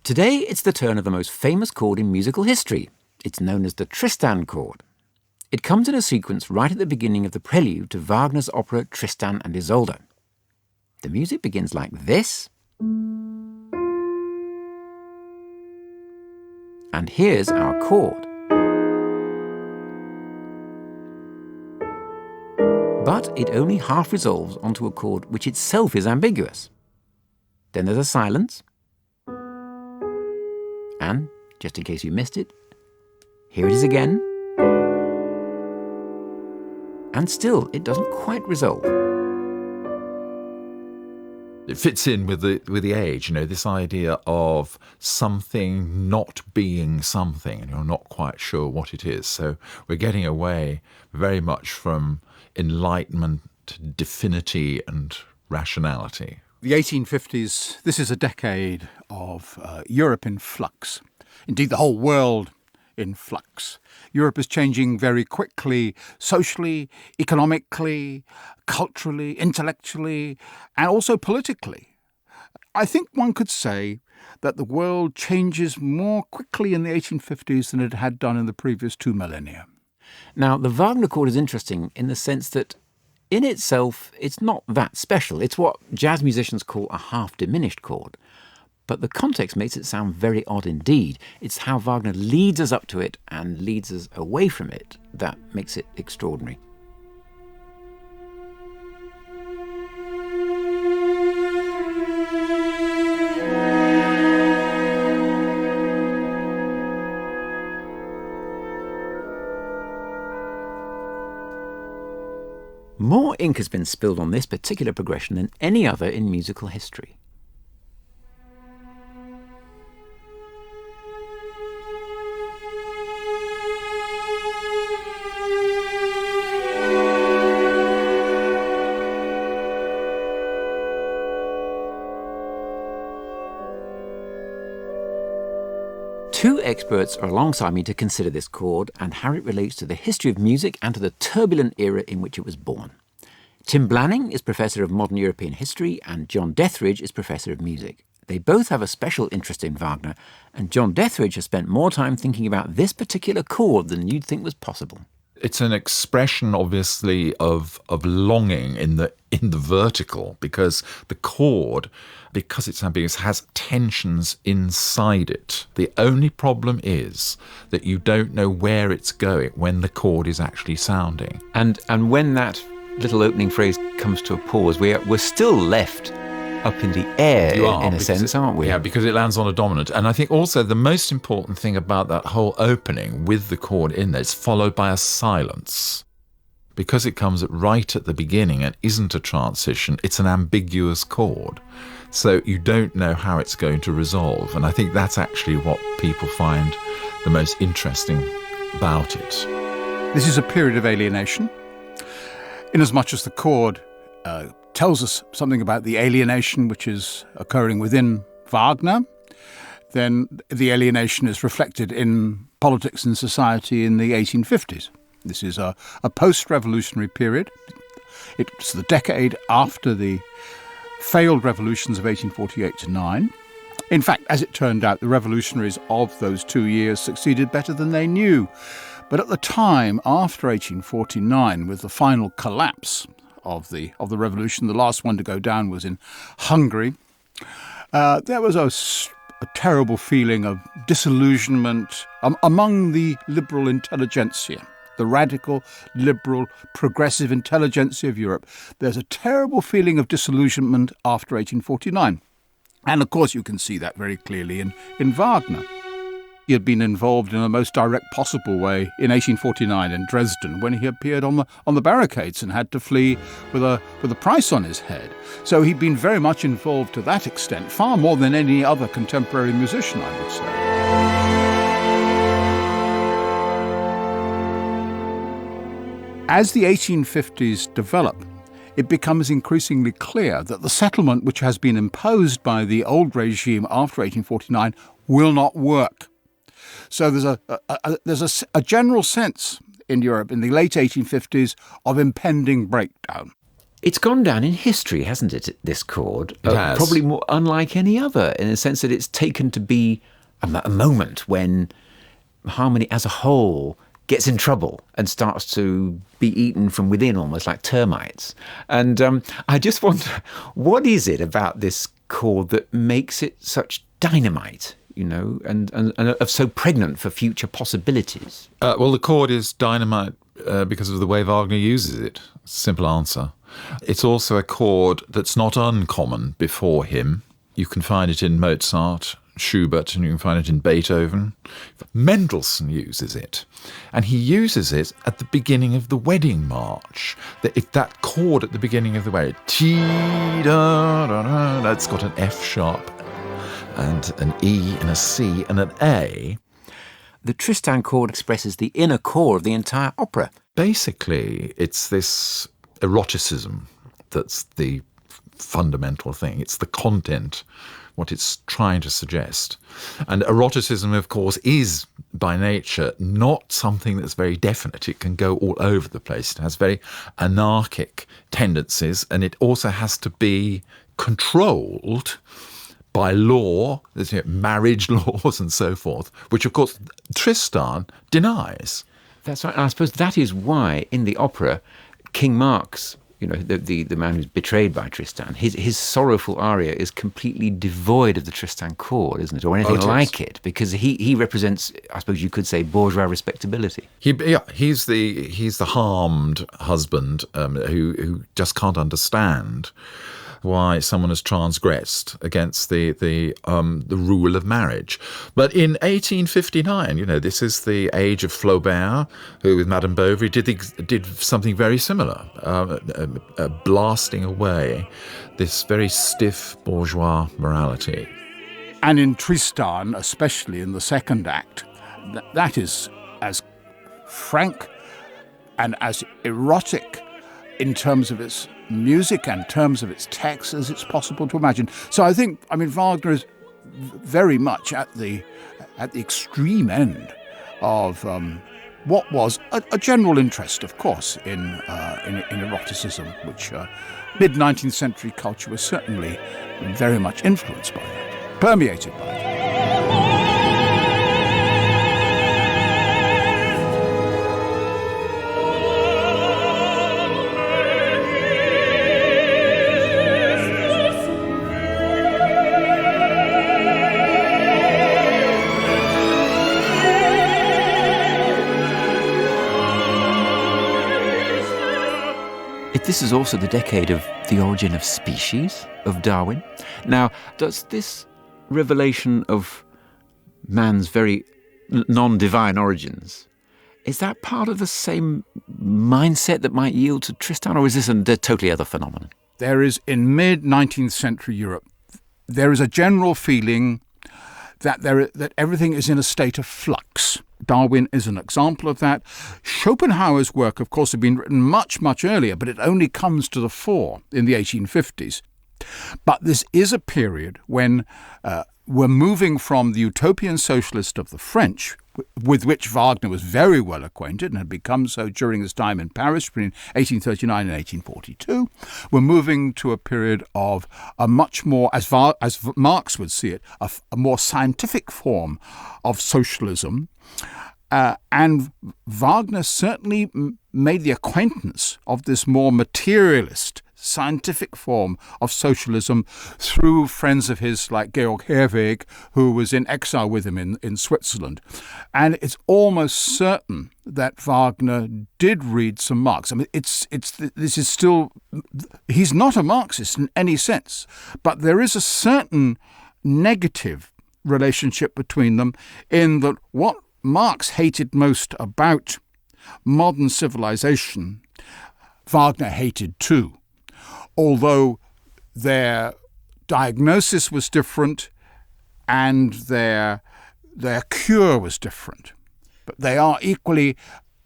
Today, it's the turn of the most famous chord in musical history. It's known as the Tristan Chord. It comes in a sequence right at the beginning of the prelude to Wagner's opera Tristan and Isolde. The music begins like this. And here's our chord. But it only half resolves onto a chord which itself is ambiguous. Then there's a silence. And, just in case you missed it, here it is again. And still, it doesn't quite resolve. It fits in with the age, this idea of something not being something, and you're not quite sure what it is. So we're getting away very much from enlightenment, divinity and rationality. The 1850s, this is a decade of Europe in flux. Indeed, the whole world in flux. Europe is changing very quickly, socially, economically, culturally, intellectually, and also politically. I think one could say that the world changes more quickly in the 1850s than it had done in the previous 2 millennia. Now, the Wagner chord is interesting in the sense that in itself, it's not that special. It's what jazz musicians call a half-diminished chord. But the context makes it sound very odd indeed. It's how Wagner leads us up to it and leads us away from it that makes it extraordinary. More ink has been spilled on this particular progression than any other in musical history. Two experts are alongside me to consider this chord and how it relates to the history of music and to the turbulent era in which it was born. Tim Blanning is Professor of Modern European History and John Deathridge is Professor of Music. They both have a special interest in Wagner, and John Deathridge has spent more time thinking about this particular chord than you'd think was possible. It's an expression, obviously, of longing in the vertical, because the chord, because it's ambiguous, has tensions inside it. The only problem is that you don't know where it's going when the chord is actually sounding. And when that little opening phrase comes to a pause, we're still left up in the air in a sense, aren't we? Yeah, because it lands on a dominant. And I think also the most important thing about that whole opening with the chord in there is followed by a silence. Because it comes right at the beginning and isn't a transition, it's an ambiguous chord. So you don't know how it's going to resolve. And I think that's actually what people find the most interesting about it. This is a period of alienation, inasmuch as the chord tells us something about the alienation which is occurring within Wagner. Then the alienation is reflected in politics and society in the 1850s. This is a post-revolutionary period. It's the decade after the failed revolutions of 1848 to 9. In fact, as it turned out, the revolutionaries of those 2 years succeeded better than they knew. But at the time, after 1849, with the final collapse of the revolution, the last one to go down was in Hungary, there was a terrible feeling of disillusionment among the liberal intelligentsia, the radical, liberal, progressive intelligentsia of Europe. There's a terrible feeling of disillusionment after 1849. And of course you can see that very clearly in Wagner. He had been involved in the most direct possible way in 1849 in Dresden when he appeared on the barricades and had to flee with a price on his head. So he'd been very much involved to that extent, far more than any other contemporary musician, I would say. As the 1850s develop, it becomes increasingly clear that the settlement which has been imposed by the old regime after 1849 will not work. So there's a general sense in Europe in the late 1850s of impending breakdown. It's gone down in history, hasn't it, this chord? It has. Probably more unlike any other, in the sense that it's taken to be a moment when harmony as a whole gets in trouble and starts to be eaten from within, almost like termites. And I just wonder, what is it about this chord that makes it such dynamite, and so pregnant for future possibilities? Well, the chord is dynamite because of the way Wagner uses it. Simple answer. It's also a chord that's not uncommon before him. You can find it in Mozart, Schubert, and you can find it in Beethoven. Mendelssohn uses it, and he uses it at the beginning of the wedding march. That chord at the beginning of the wedding, that's got an F sharp and an E and a C and an A. The Tristan chord expresses the inner core of the entire opera. Basically, it's this eroticism that's the fundamental thing. It's the content, what it's trying to suggest. And eroticism, of course, is by nature not something that's very definite. It can go all over the place. It has very anarchic tendencies, and it also has to be controlled by law. There's marriage laws and so forth, which, of course, Tristan denies. That's right. I suppose that is why in the opera, King Mark's, the man who's betrayed by Tristan, his sorrowful aria is completely devoid of the Tristan chord, isn't it, or anything like it, because he represents, I suppose you could say, bourgeois respectability. He's the harmed husband who just can't understand why someone has transgressed against the rule of marriage. But in 1859, this is the age of Flaubert, who with Madame Bovary did something very similar, blasting away this very stiff bourgeois morality. And in Tristan, especially in the second act, that is as frank and as erotic in terms of its music and terms of its text as it's possible to imagine. So I think, Wagner is very much at the extreme end of what was a general interest, of course, in eroticism, which mid-19th century culture was certainly very much influenced by that, permeated by it. This is also the decade of the origin of species, of Darwin. Now, does this revelation of man's very non-divine origins, is that part of the same mindset that might yield to Tristan, or is this a totally other phenomenon? There is, in mid-19th century Europe, there is a general feeling that everything is in a state of flux. Darwin is an example of that. Schopenhauer's work, of course, had been written much, much earlier, but it only comes to the fore in the 1850s. But this is a period when we're moving from the utopian socialist of the French, with which Wagner was very well acquainted and had become so during his time in Paris between 1839 and 1842. We're moving to a period of a much more, as Marx would see it, a more scientific form of socialism. And Wagner certainly made the acquaintance of this more materialist, scientific form of socialism through friends of his like Georg Herwegh, who was in exile with him in Switzerland. And it's almost certain that Wagner did read some Marx. This is still, he's not a Marxist in any sense, but there is a certain negative relationship between them in that what Marx hated most about modern civilization, Wagner hated too. Although their diagnosis was different and their cure was different. But they are equally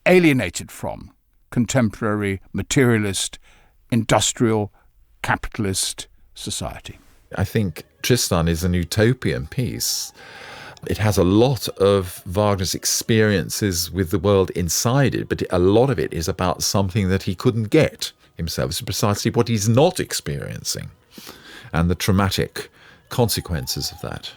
alienated from contemporary materialist, industrial, capitalist society. I think Tristan is an utopian piece. It has a lot of Wagner's experiences with the world inside it, but a lot of it is about something that he couldn't get. himself is precisely what he's not experiencing and the traumatic consequences of that.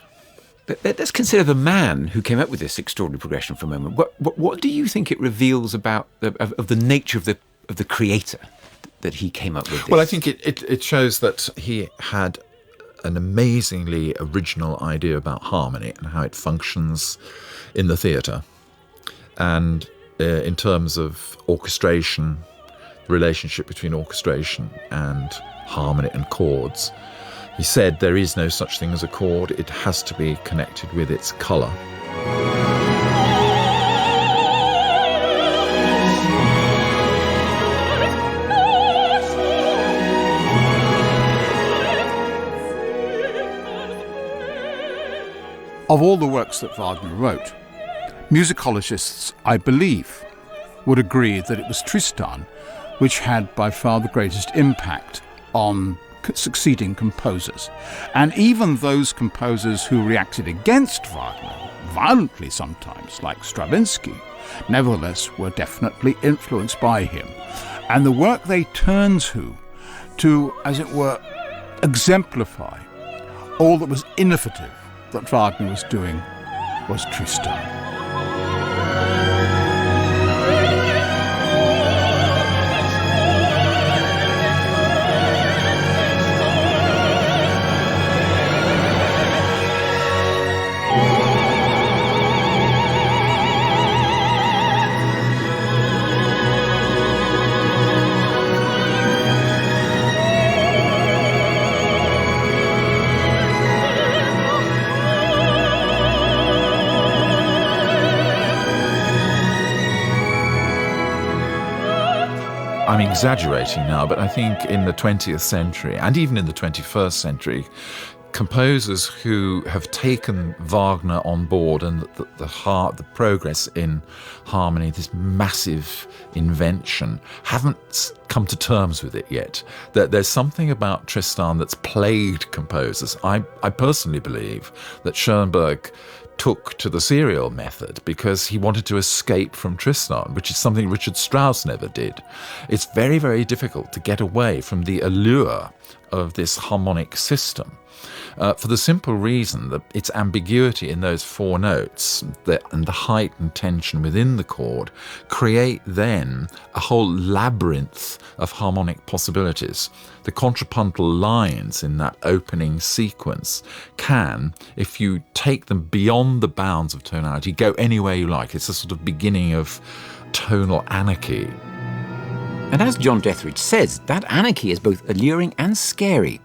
But let's consider the man who came up with this extraordinary progression for a moment. What do you think it reveals about the nature of the creator that he came up with this? Well, I think it shows that he had an amazingly original idea about harmony and how it functions in the theatre. And in terms of orchestration, the relationship between orchestration and harmony and chords, he said there is no such thing as a chord, it has to be connected with its colour. Of all the works that Wagner wrote, musicologists, I believe, would agree that it was Tristan which had by far the greatest impact on succeeding composers. And even those composers who reacted against Wagner, violently sometimes, like Stravinsky, nevertheless were definitely influenced by him. And the work they turned to, as it were, exemplify all that was innovative that Wagner was doing, was Tristan. I'm exaggerating now, but I think in the 20th century, and even in the 21st century, composers who have taken Wagner on board and the progress in harmony, this massive invention, haven't come to terms with it yet. There's something about Tristan that's plagued composers. I personally believe that Schoenberg took to the serial method because he wanted to escape from Tristan, which is something Richard Strauss never did. It's very, very difficult to get away from the allure of this harmonic system. For the simple reason that its ambiguity in those four notes and the height and tension within the chord create then a whole labyrinth of harmonic possibilities. The contrapuntal lines in that opening sequence can, if you take them beyond the bounds of tonality, go anywhere you like. It's a sort of beginning of tonal anarchy. And as John Deathridge says, that anarchy is both alluring and scary.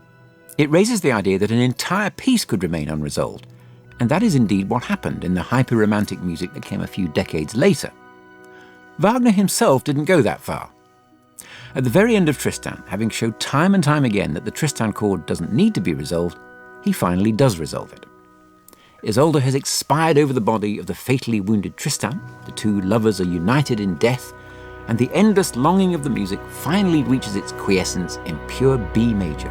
It raises the idea that an entire piece could remain unresolved, and that is indeed what happened in the hyper-romantic music that came a few decades later. Wagner himself didn't go that far. At the very end of Tristan, having showed time and time again that the Tristan chord doesn't need to be resolved, he finally does resolve it. Isolde has expired over the body of the fatally wounded Tristan, the two lovers are united in death, and the endless longing of the music finally reaches its quiescence in pure B major.